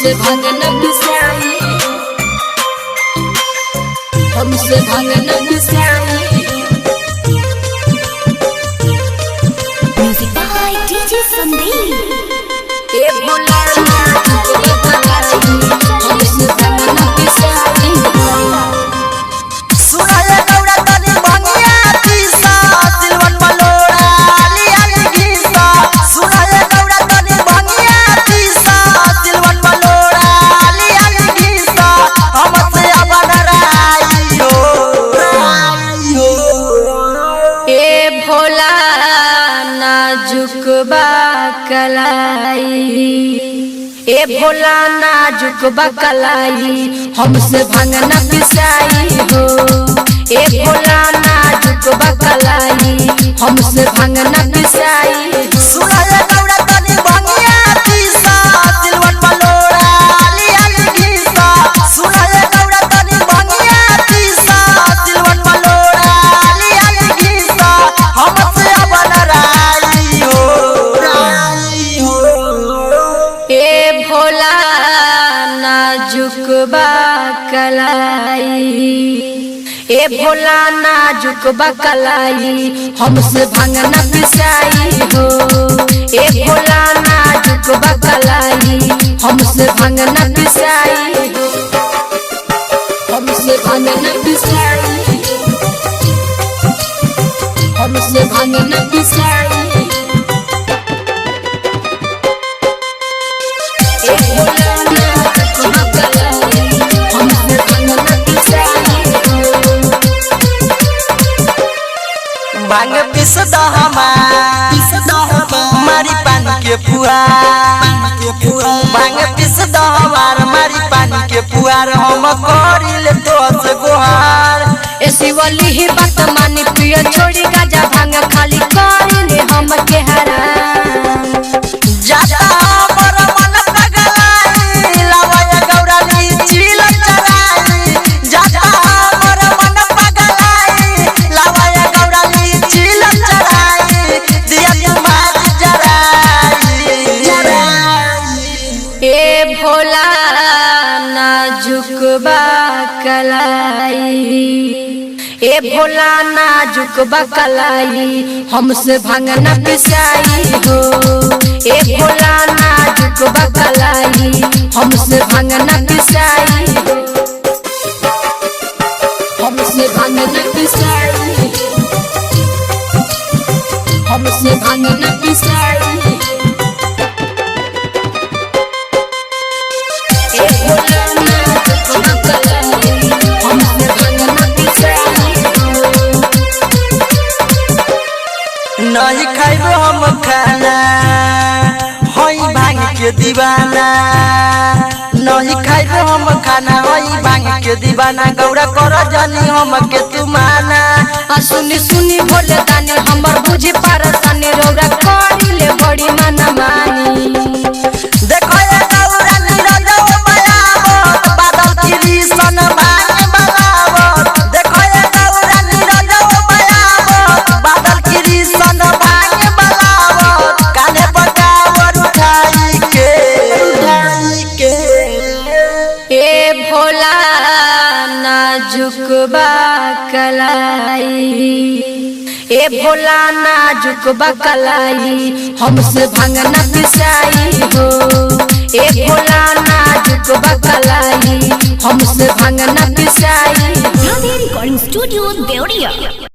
हमसे भागना पिसाई, हमसे भागना पिसाई। Music by DJ Sandeep। ए भोला हमसे भागना पिसाई। सुनाए गौरा तनी भंगिया तीसा सिलवन बलोड़ा लिया घीसा। सुनाए गौरा तनी भंगिया तीसा सिलवन बलोड़ा लिया घीसा। हमसे अबन राई हो ए भोला नाजुक बा कलाई, ए भोला नाजुक बा कलाई, हमसे भांगना पिसाई हो। ए भोला नाजुक बा कलाई, हमसे भांगना पिसाई। सुनाए गौरा तनी भंगिया तीसा सिलवन बलोड़ा लिया घीसा। सुनाए गौरा तनी भंगिया तीसा सिलवन बलोड़ा लिया घीसा। हमसे अबन राई हो ए भोला नाजुक बा कलाई, ए भोला नाजुक बा कलाई, हमसे भांगना पिसाई हो। ए भोला नाजुक बा कलाई, हमसे भांगना पिसाई हो। हमसे भांगना पिसाई, हमसे भांगना पिसाई। ए भोला नाजुक बा कलाई, हमसे भांगना पिसाई हो। भांग पिस मारी पानी के पुआर। भांग पिस मारी पानी के पुआर। हम करिले तो से गोहार। ए शिवली ही बात मानी पियो छोड़ी गाजा भांग खाली करिले हम के हराम। जाता हमर मन पगलाई लावया गौरा ली चिल चराई। जाता हमर मन पगलाई लावया गौरा ली चिल चराई। दिया तुम्हार जराई। ए भोला नाजुक बा कलाई, ए भोला नाजुक बा कलाई, हमसे भांगना पिसाई हो। ए भोला नाजुक बा कलाई, हमसे भांगना पिसाई हो। हमसे भांगना पिसाई, हमसे भांगना पिसाई। ए भोला नाजुक बा कलाई, हमसे भांगना पिसाई हो। नहीं खाइबो हम खाना होई भांग के दीवाना। नहीं खाइबो हम खाना होई भांग के दीवाना। गौरा कर जानी हम के तुमाना। आ सुनी सुनी बोले दानी हमर बुझी पारसानी रौरा करिले बड़ी माना मानी। देखो ये गौरा नीरजो मायावत बादल कृष्ण भांग बलावत। देखो ये गौरा नीरजो मायावत बादल कृष्ण भांग बलावत। काने पकावर उठाई के ए भोला नाजुक बा कलाई, ए भोला नाजुक बा कलाई, हमसे भांगना पिसाई हो। ए भोला नाजुक बा कलाई, हमसे भांगना पिसाई हो। Recording Studio Deoria।